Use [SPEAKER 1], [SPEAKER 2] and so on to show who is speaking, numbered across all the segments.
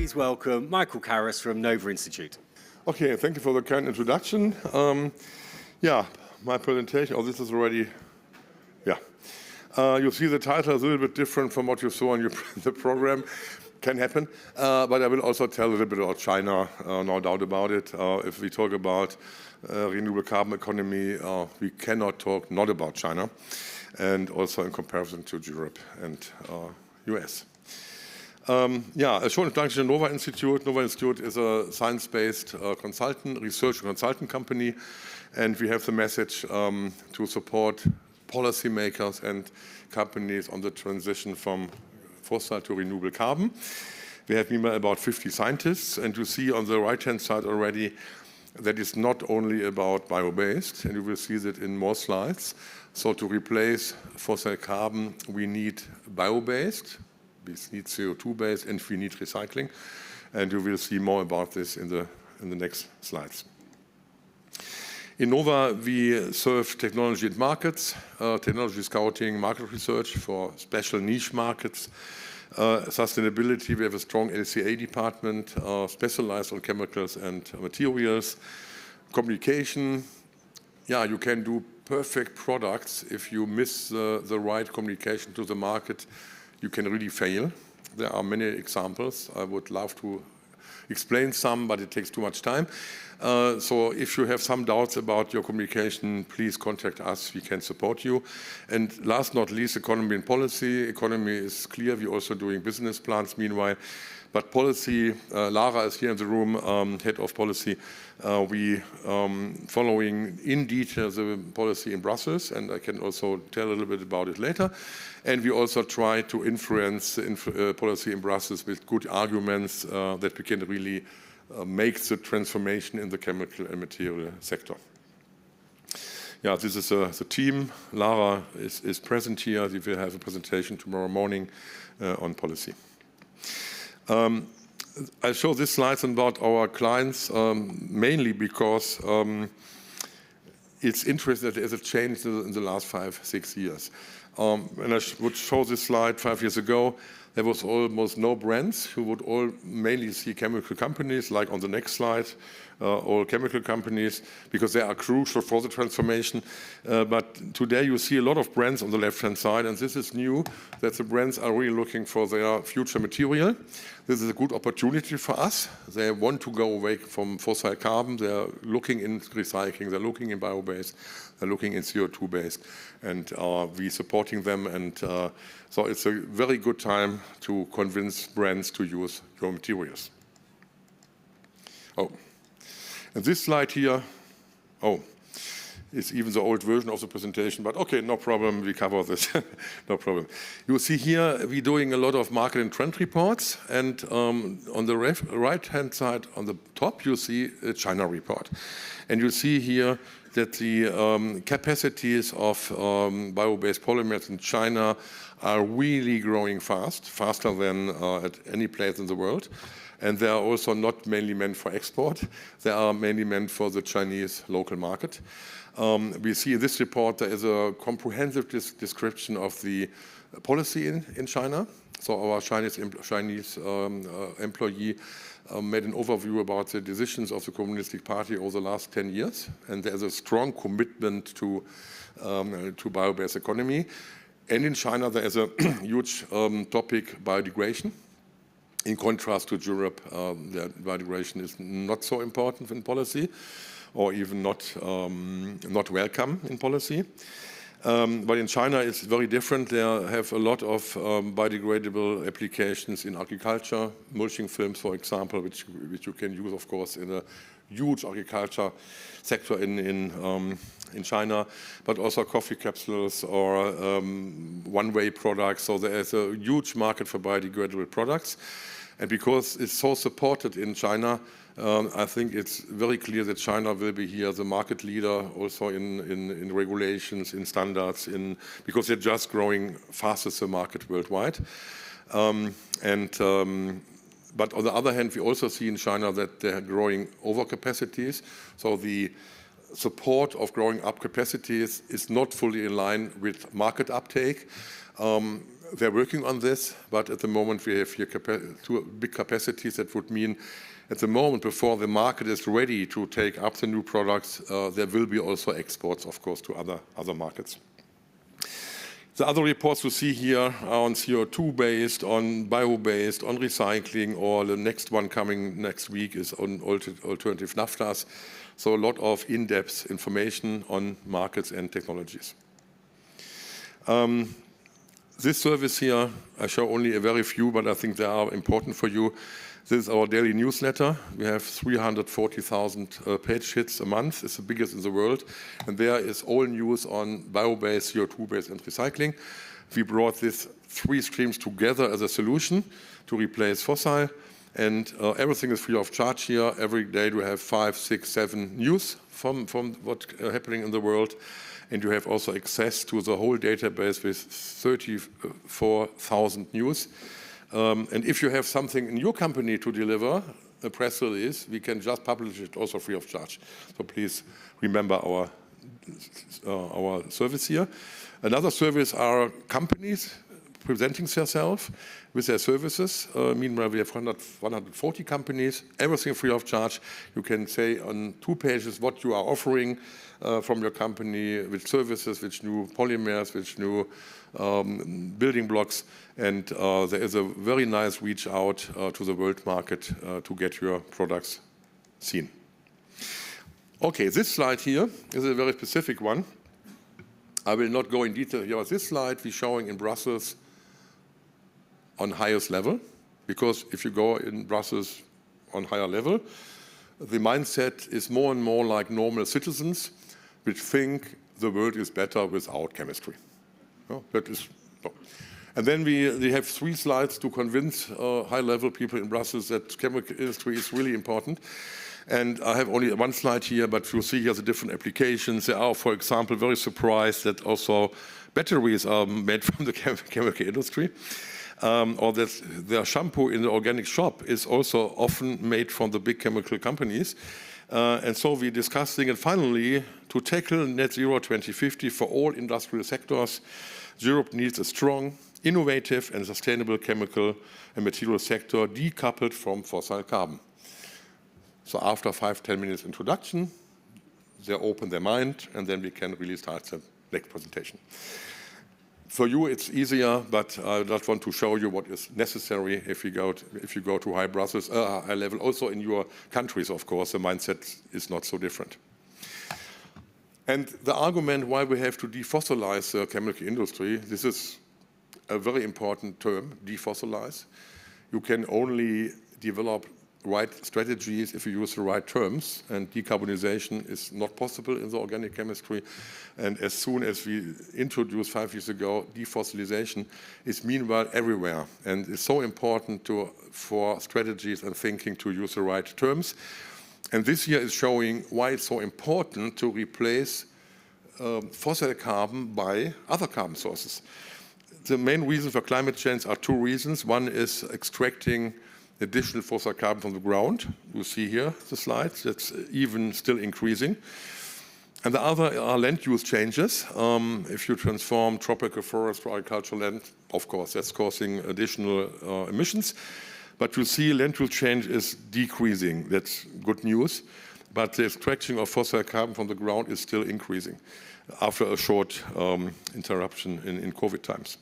[SPEAKER 1] please welcome Michael Carus from Nova Institute.
[SPEAKER 2] Okay, thank you for the kind introduction. Yeah, my presentation, this is already, you'll see the title is a little bit different from what you saw on the program. Can happen, but I will also tell a little bit about China, no doubt about it. If we talk about renewable carbon economy, we cannot talk not about China, and also in comparison to Europe and US. A short introduction to Nova Institute. Nova Institute is a science-based research and consultant company, and we have the message to support policymakers and companies on the transition from fossil to renewable carbon. We have meanwhile about 50 scientists, and you see on the right-hand side already that it's not only about bio-based, and you will see that in more slides. So to replace fossil carbon, we need bio-based, we need CO2-based, and we need recycling. And you will see more about this in the next slides. In Nova, we serve technology and markets, technology scouting, market research for special niche markets, sustainability. We have a strong LCA department, specialized on chemicals and materials. Communication, you can do perfect products. If you miss the right communication to the market, you can really fail. There are many examples. I would love to explain some, but it takes too much time. So if you have some doubts about your communication, please contact us. We can support you. And last not least, economy and policy. Economy is clear. We're also doing business plans meanwhile. But policy, Lara is here in the room, head of policy. We following in detail the policy in Brussels, and I can also tell a little bit about it later. And we also try to influence policy in Brussels with good arguments that we can really make the transformation in the chemical and material sector. Yeah, this is the team. Lara is present here. We will have a presentation tomorrow morning on policy. I show these slides about our clients mainly because it's interesting that there's a change in the last 5-6 years. And I would show this slide 5 years ago. There was almost no brands. You would all mainly see chemical companies, like on the next slide, all chemical companies, because they are crucial for the transformation. But today you see a lot of brands on the left-hand side, and this is new, that the brands are really looking for their future material. This is a good opportunity for us. They want to go away from fossil carbon. They're looking in recycling. They're looking in bio-based. They're looking in CO2-based. And we're supporting them. And so it's a very good time to convince brands to use your materials. And this slide here, it's even the old version of the presentation, but okay, no problem, we cover this, no problem. You see here, we're doing a lot of market and trend reports, and on the right-hand side, on the top, you see a China report. And you see here that the capacities of bio-based polymers in China are really growing faster than at any place in the world. And they are also not mainly meant for export. They are mainly meant for the Chinese local market. We see in this report there is a comprehensive description of the policy in China. So our Chinese employee made an overview about the decisions of the Communist Party over the last 10 years. And there's a strong commitment to bio-based economy. And in China, there is a huge topic, biodegradation. In contrast to Europe, biodegradation is not so important in policy, or even not welcome in policy. But in China, it's very different. They have a lot of biodegradable applications in agriculture, mulching films, for example, which you can use, of course, in a huge agriculture sector in China, but also coffee capsules or one-way products. So there is a huge market for biodegradable products. And because it's so supported in China, I think it's very clear that China will be here the market leader also in regulations, in standards, because they're just growing fast as the market worldwide. But on the other hand, we also see in China that they're growing overcapacities. So the support of growing up capacities is not fully in line with market uptake. They're working on this, but at the moment we have here two big capacities. That would mean at the moment, before the market is ready to take up the new products, there will be also exports, of course, to other markets. The other reports you see here are on CO2-based, on bio-based, on recycling, or the next one coming next week is on alternative naphthas. So a lot of in-depth information on markets and technologies. This service here, I show only a very few, but I think they are important for you. This is our daily newsletter. We have 340,000 page hits a month. It's the biggest in the world. And there is all news on bio-based, CO2-based, and recycling. We brought these three streams together as a solution to replace fossil. And everything is free of charge here. Every day we have 5, 6, 7 news from what's happening in the world. And you have also access to the whole database with 34,000 news. And if you have something in your company to deliver, a press release, we can just publish it also free of charge. So please remember our service here. Another service are companies presenting themselves with their services. Meanwhile, we have 140 companies, everything free of charge. You can say on 2 pages what you are offering from your company, which services, which new polymers, which new building blocks. And there is a very nice reach out to the world market to get your products seen. Okay, this slide here is a very specific one. I will not go in detail here. This slide we're showing in Brussels on highest level, because if you go in Brussels on higher level, the mindset is more and more like normal citizens, which think the world is better without chemistry. That is, and then we have 3 slides to convince high-level people in Brussels that chemical industry is really important. And I have only 1 slide here, but you'll see here the different applications. They are, for example, very surprised that also batteries are made from the chemical industry. Or that their shampoo in the organic shop is also often made from the big chemical companies. And so we're discussing, and finally, to tackle net zero 2050 for all industrial sectors, Europe needs a strong, innovative and sustainable chemical and material sector decoupled from fossil carbon. So after 5-10 minutes introduction, they open their mind, and then we can really start the next presentation. For you, it's easier, but I just want to show you what is necessary if you go to high level. Also in your countries, of course, the mindset is not so different. And the argument why we have to defossilize the chemical industry, this is a very important term, defossilize. You can only develop right strategies if you use the right terms, and decarbonization is not possible in the organic chemistry. And as soon as we introduced 5 years ago, defossilization is meanwhile everywhere. And it's so important for strategies and thinking to use the right terms. And this year is showing why it's so important to replace fossil carbon by other carbon sources. The main reason for climate change are 2 reasons. One is extracting additional fossil carbon from the ground. You see here the slide, that's even still increasing. And the other are land use changes. If you transform tropical forest to agricultural land, of course, that's causing additional emissions. But you see land use change is decreasing. That's good news. But the extraction of fossil carbon from the ground is still increasing after a short interruption in COVID times.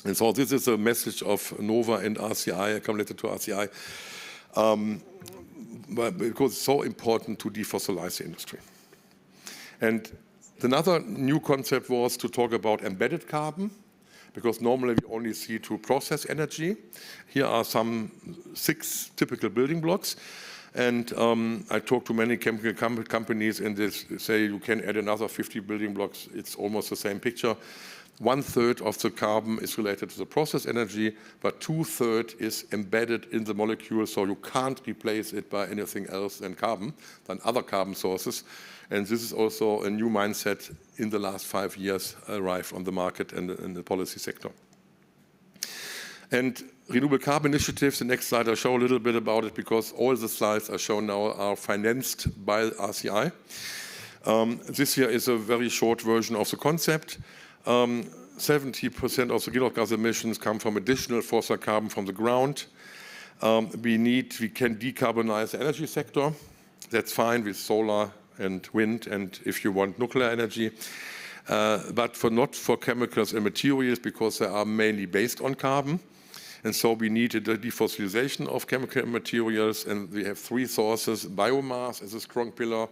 [SPEAKER 2] And so this is a message of NOVA and RCI. I come later to RCI, but because it's so important to defossilize the industry. And another new concept was to talk about embedded carbon, because normally we only see to process energy. Here are some 6 typical building blocks. And I talked to many chemical companies, and they say you can add another 50 building blocks. It's almost the same picture. 1/3 of the carbon is related to the process energy, but 2/3 is embedded in the molecule, so you can't replace it by anything else than other carbon sources. And this is also a new mindset in the last 5 years arrived on the market and in the policy sector. And renewable carbon initiatives, the next slide I'll show a little bit about it, because all the slides I show now are financed by RCI. This here is a very short version of the concept. 70% of the greenhouse gas emissions come from additional fossil carbon from the ground. We can decarbonize the energy sector. That's fine with solar and wind, and if you want nuclear energy, but not for chemicals and materials, because they are mainly based on carbon. And so we need a defossilization of chemical and materials, and we have three sources: biomass as a strong pillar,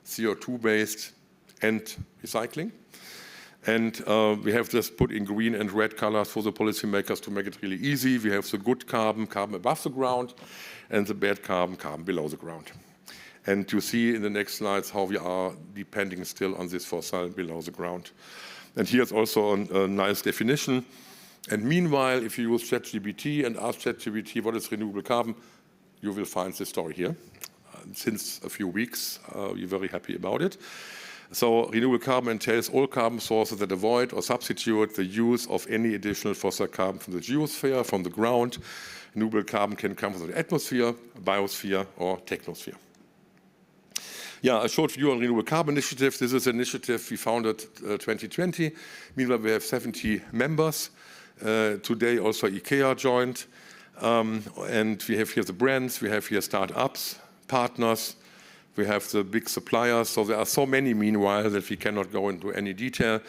[SPEAKER 2] CO2-based, and recycling. And we have just put in green and red colors for the policymakers to make it really easy. We have the good carbon, carbon above the ground, and the bad carbon, carbon below the ground. And you see in the next slides how we are depending still on this fossil below the ground. And here's also a nice definition. And meanwhile, if you use ChatGPT and ask ChatGPT what is renewable carbon, you will find this story here. Since a few weeks, we're very happy about it. So renewable carbon entails all carbon sources that avoid or substitute the use of any additional fossil carbon from the geosphere, from the ground. Renewable carbon can come from the atmosphere, biosphere, or technosphere. Yeah, a short view on Renewable Carbon Initiative. This is an initiative we founded 2020. Meanwhile, we have 70 members. Today, also IKEA joined. And we have here the brands, we have here startups, partners, we have the big suppliers. So there are so many, meanwhile, that we cannot go into any detail.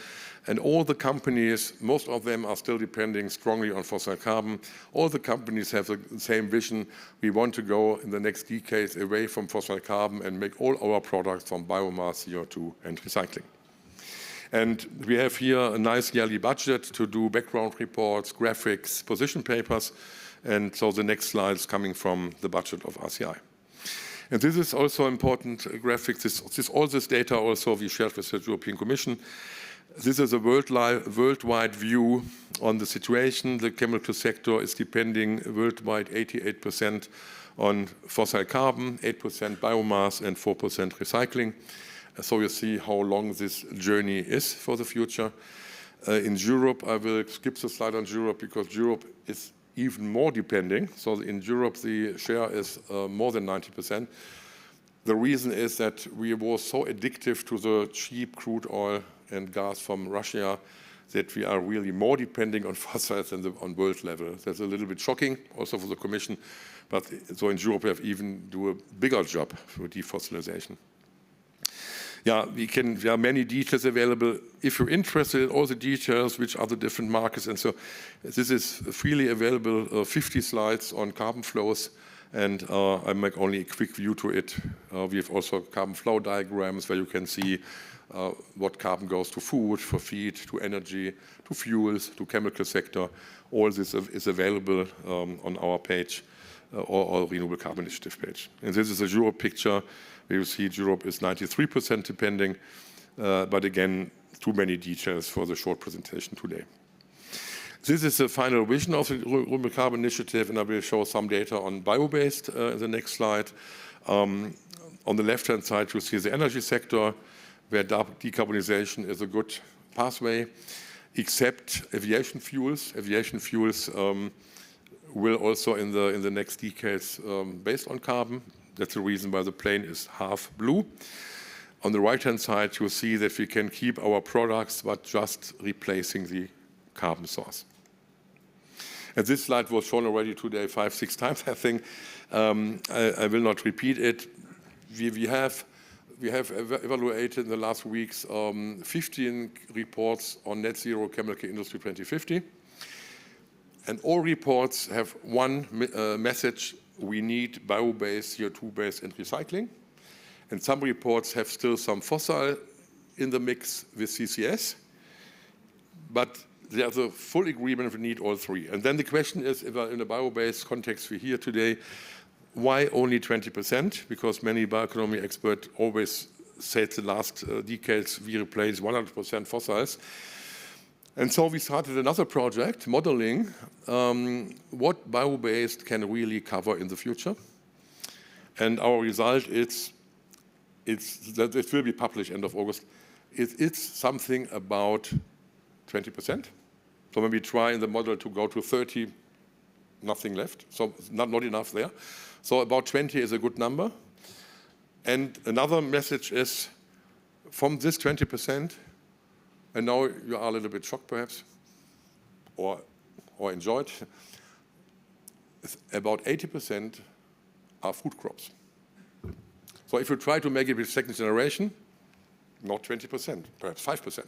[SPEAKER 2] And all the companies, most of them are still depending strongly on fossil carbon. All the companies have the same vision. We want to go in the next decades away from fossil carbon and make all our products from biomass, CO2, and recycling. And we have here a nice yearly budget to do background reports, graphics, position papers. And so the next slide is coming from the budget of RCI. And this is also important graphics. All this data also we shared with the European Commission. This is a worldwide view on the situation. The chemical sector is depending worldwide 88% on fossil carbon, 8% biomass, and 4% recycling. So you see how long this journey is for the future. In Europe, I will skip the slide on Europe because Europe is even more depending. So in Europe, the share is more than 90%. The reason is that we were so addictive to the cheap crude oil and gas from Russia that we are really more depending on fossils than on world level. That's a little bit shocking also for the Commission, but so in Europe we have even do a bigger job for defossilization. Yeah, there are many details available. If you're interested in all the details, which are the different markets, and so this is freely available, 50 slides on carbon flows, and I make only a quick view to it. We have also carbon flow diagrams where you can see what carbon goes to food, for feed, to energy, to fuels, to chemical sector. All this is available on our page or Renewable Carbon Initiative page. And this is a Europe picture where you see Europe is 93% depending, but again, too many details for the short presentation today. This is the final vision of the Renewable Carbon Initiative, and I will show some data on bio-based in the next slide. On the left-hand side, you see the energy sector, where decarbonization is a good pathway, except aviation fuels. Aviation fuels will also in the next decades based on carbon. That's the reason why the plane is half blue. On the right-hand side, you see that we can keep our products, but just replacing the carbon source. And this slide was shown already today 5-6 times, I think. I will not repeat it. We have evaluated in the last weeks 15 reports on net zero chemical industry 2050. And all reports have one message: we need bio-based, CO2-based, and recycling. And some reports have still some fossil in the mix with CCS. But there's a full agreement we need all three. And then the question is, if in a bio-based context we hear today, why only 20%? Because many bioeconomy experts always said the last decades we replace 100% fossils. And so we started another project, modeling what bio-based can really cover in the future. And our result is that it will be published end of August. It's something about 20%. So when we try in the model to go to 30, nothing left. So not enough there. So about 20 is a good number. And another message is from this 20%, and now you are a little bit shocked perhaps, or enjoyed, about 80% are food crops. So if you try to make it with second generation, not 20%, perhaps 5%.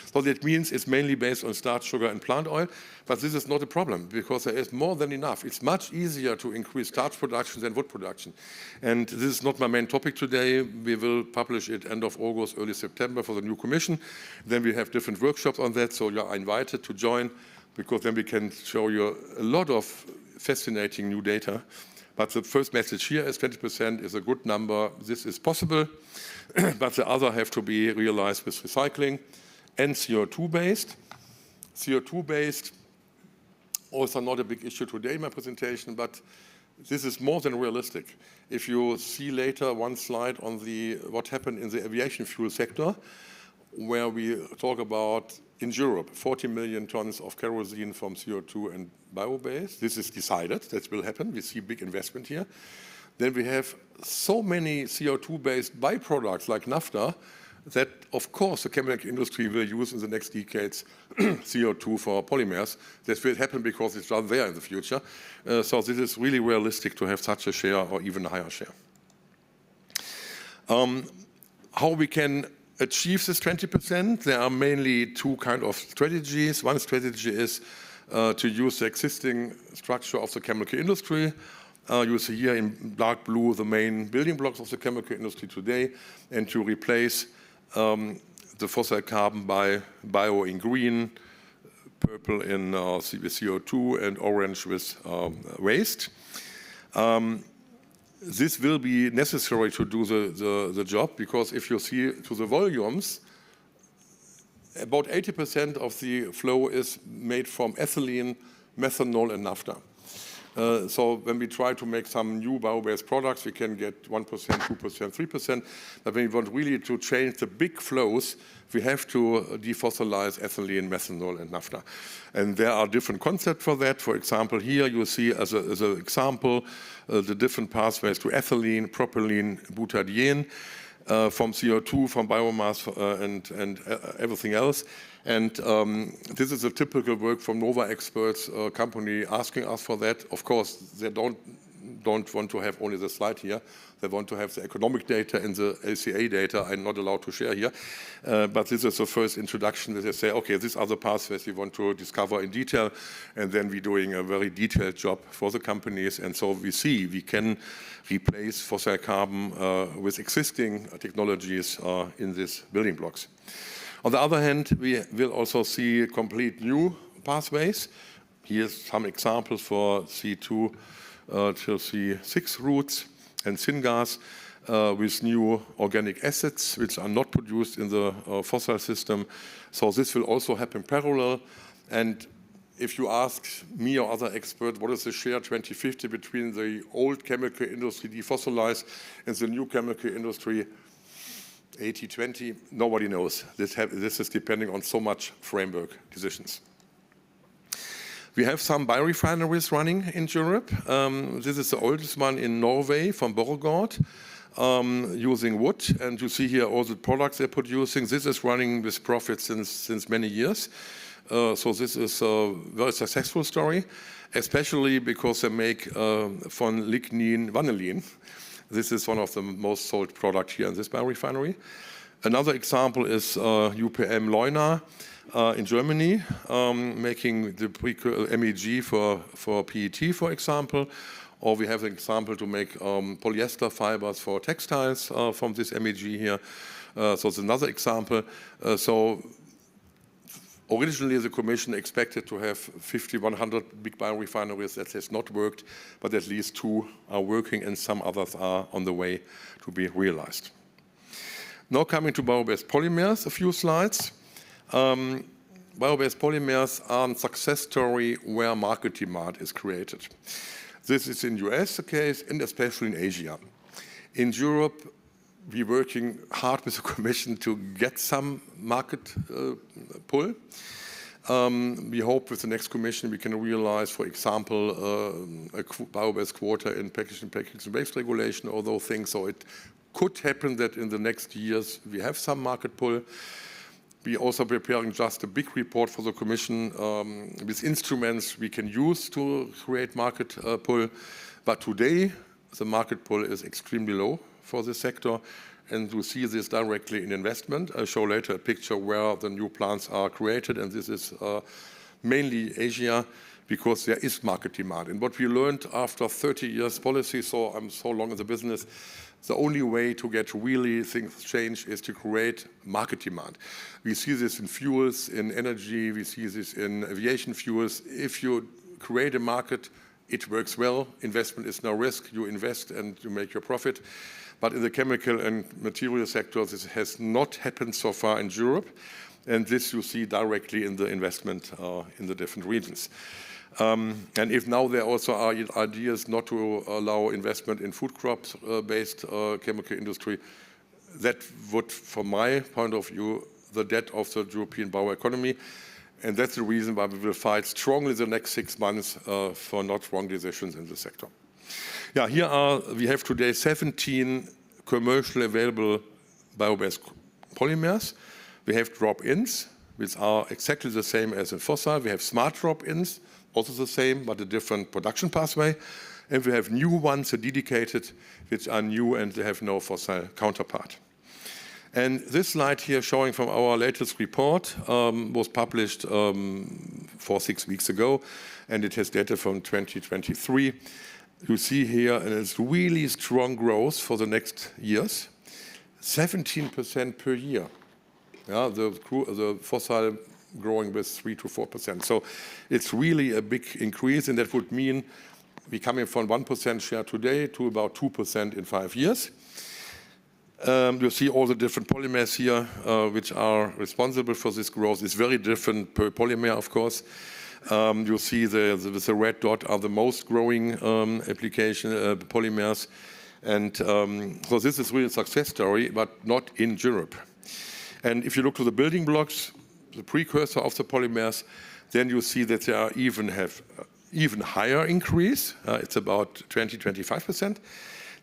[SPEAKER 2] So that means it's mainly based on starch, sugar, and plant oil, but this is not a problem because there is more than enough. It's much easier to increase starch production than wood production. And this is not my main topic today. We will publish it end of August, early September for the new commission. Then we have different workshops on that, so you are invited to join because then we can show you a lot of fascinating new data. But the first message here is 20% is a good number. This is possible, but the other have to be realized with recycling and CO2-based. CO2-based, also not a big issue today in my presentation, but this is more than realistic. If you see later one slide on what happened in the aviation fuel sector, where we talk about, in Europe, 40 million tons of kerosene from CO2 and bio-based. This is decided, that will happen. We see big investment here. Then we have so many CO2-based byproducts like naphtha that, of course, the chemical industry will use in the next decades CO2 for polymers. This will happen because it's not there in the future. So this is really realistic to have such a share or even a higher share. How we can achieve this 20%, there are mainly two kinds of strategies. One strategy is to use the existing structure of the chemical industry. You see here in dark blue the main building blocks of the chemical industry today, and to replace the fossil carbon by bio in green, purple in CO2, and orange with waste. This will be necessary to do the job because if you see to the volumes, about 80% of the flow is made from ethylene, methanol, and naphtha. So when we try to make some new bio-based products, we can get 1%, 2%, 3%. But when we want really to change the big flows, we have to defossilize ethylene, methanol, and naphtha. And there are different concepts for that. For example, here you see as an example the different pathways to ethylene, propylene, butadiene, from CO2, from biomass, and everything else. And this is a typical work from Nova experts, a company asking us for that. Of course, they don't want to have only the slide here. They want to have the economic data and the LCA data I'm not allowed to share here. But this is the first introduction that they say, okay, these are the pathways we want to discover in detail. And then we're doing a very detailed job for the companies. And so we see we can replace fossil carbon with existing technologies in these building blocks. On the other hand, we will also see complete new pathways. Here's some examples for C2 to C6 routes and syngas with new organic acids, which are not produced in the fossil system. So this will also happen parallel. And if you ask me or other experts, what is the share 2050 between the old chemical industry defossilized and the new chemical industry 80-20, nobody knows. This is depending on so much framework decisions. We have some biorefineries running in Europe. This is the oldest one in Norway from Borregaard, using wood. And you see here all the products they're producing. This is running with profit since many years. So this is a very successful story, especially because they make von lignin vanillin. This is one of the most sold products here in this biorefinery. Another example is UPM Leuna in Germany, making the MEG for PET, for example. Or we have an example to make polyester fibers for textiles from this MEG here. So it's another example. So originally, the Commission expected to have 50, 100 big biorefineries. That has not worked, but at least 2 are working and some others are on the way to be realized. Now coming to bio-based polymers, a few slides. Bio-based polymers are a success story where market demand is created. This is in the US the case, and especially in Asia. In Europe, we're working hard with the Commission to get some market pull. We hope with the next Commission we can realize, for example, a bio-based quota in packaging waste regulation or those things. So it could happen that in the next years we have some market pull. We also preparing just a big report for the Commission with instruments we can use to create market pull. But today, the market pull is extremely low for this sector, and you see this directly in investment. I'll show later a picture where the new plants are created, and this is mainly Asia, because there is market demand. And what we learned after 30 years policy, so I'm so long in the business, the only way to get really things changed is to create market demand. We see this in fuels, in energy, we see this in aviation fuels. If you create a market, it works well. Investment is no risk. You invest and you make your profit. But in the chemical and material sector, this has not happened so far in Europe. And this you see directly in the investment in the different regions. And if now there also are ideas not to allow investment in food crops-based chemical industry, that would, from my point of view, the death of the European bioeconomy. And that's the reason why we will fight strongly the next 6 months for not wrong decisions in the sector. Yeah, we have today 17 commercially available bio-based polymers. We have drop-ins, which are exactly the same as in fossil. We have smart drop-ins, also the same, but a different production pathway. And we have new ones, dedicated, which are new and they have no fossil counterpart. And this slide here showing from our latest report was published 4-6 weeks ago, and it has data from 2023. You see here, and it's really strong growth for the next years, 17% per year. Yeah, the fossil growing with 3 to 4%. So it's really a big increase, and that would mean we're coming from 1% share today to about 2% in 5 years. You see all the different polymers here, which are responsible for this growth. It's very different per polymer, of course. You see the red dot are the most growing application polymers. And so this is really a success story, but not in Europe. And if you look to the building blocks, the precursor of the polymers, then you see that they are even higher increase. It's about 20-25%.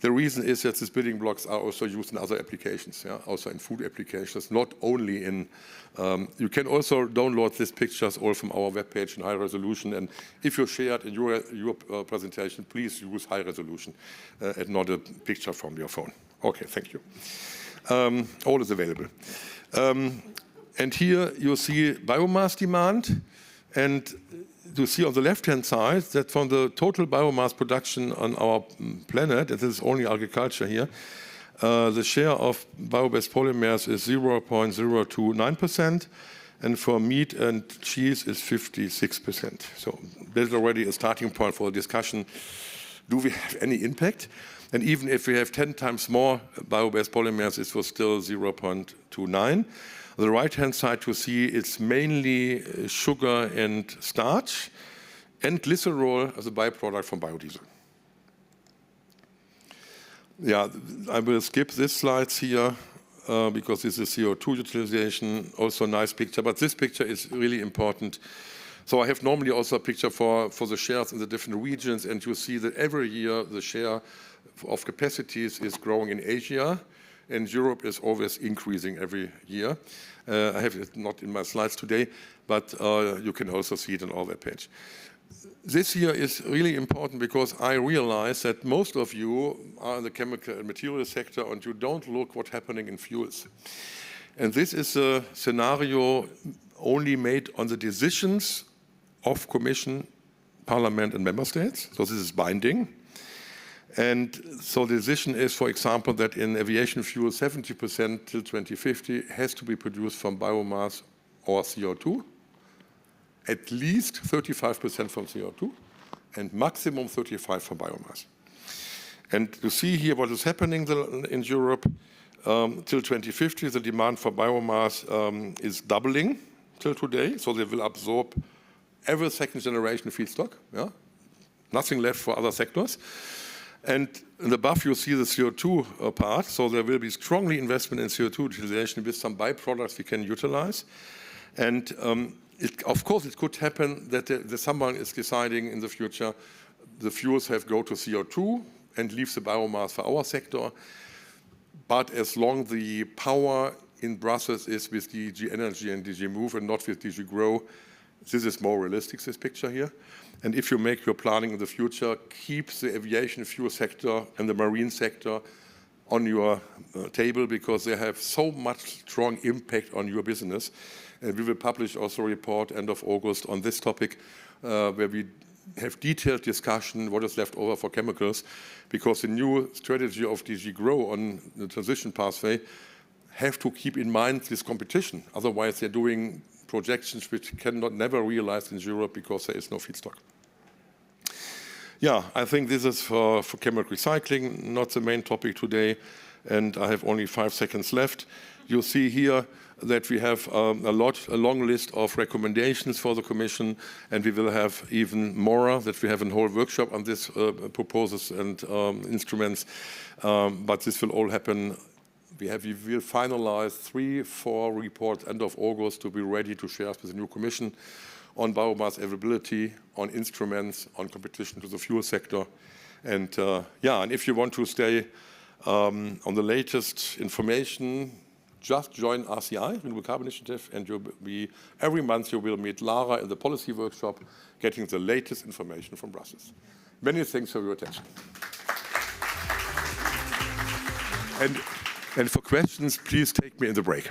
[SPEAKER 2] The reason is that these building blocks are also used in other applications, yeah? Also in food applications, not only in. You can also download these pictures all from our webpage in high resolution. And if you share it in your presentation, please use high resolution and not a picture from your phone. Okay, thank you. All is available. And here you see biomass demand, and you see on the left-hand side that from the total biomass production on our planet, and this is only agriculture here, the share of bio-based polymers is 0.029%, and for meat and cheese is 56%. So there's already a starting point for a discussion. Do we have any impact? And even if we have 10 times more bio-based polymers, it was still 0.29. On the right-hand side, you see it's mainly sugar and starch and glycerol as a byproduct from biodiesel. Yeah, I will skip these slides here because this is CO2 utilization, also a nice picture, but this picture is really important. So I have normally also a picture for the shares in the different regions, and you see that every year the share of capacities is growing in Asia, and Europe is always increasing every year. I have it not in my slides today, but you can also see it on our webpage. This year is really important because I realize that most of you are in the chemical and material sector and you don't look what's happening in fuels. And this is a scenario only made on the decisions of Commission, Parliament and Member States. So this is binding. And so the decision is, for example, that in aviation fuel, 70% till 2050 has to be produced from biomass or CO2, at least 35% from CO2, and maximum 35% from biomass. And you see here what is happening in Europe. Till 2050, the demand for biomass is doubling till today, so they will absorb every second generation feedstock. Yeah? Nothing left for other sectors. And above you see the CO2 part, so there will be strongly investment in CO2 utilization with some byproducts we can utilize. And of course, it could happen that someone is deciding in the future the fuels have go to CO2 and leave the biomass for our sector. But as long the power in Brussels is with DG Energy and DG Move and not with DG Grow. This is more realistic, this picture here. And if you make your planning in the future, keep the aviation fuel sector and the marine sector on your table, because they have so much strong impact on your business. And we will publish also a report end of August on this topic, where we have detailed discussion what is left over for chemicals, because the new strategy of DG Grow on the transition pathway have to keep in mind this competition. Otherwise, they're doing projections which cannot never realized in Europe because there is no feedstock. Yeah, I think this is for chemical recycling, not the main topic today, and I have only 5 seconds left. You'll see here that we have a long list of recommendations for the Commission, and we will have even more, that we have a whole workshop on this proposals and instruments, but this will all happen. We will finalize 3-4 reports end of August to be ready to share with the new Commission on biomass availability, on instruments, on competition to the fuel sector. And and if you want to stay on the latest information, just join RCI, Renewable Carbon Initiative, and every month you will meet Lara in the policy workshop, getting the latest information from Brussels. Many thanks for your attention. And for questions, please take me in the break.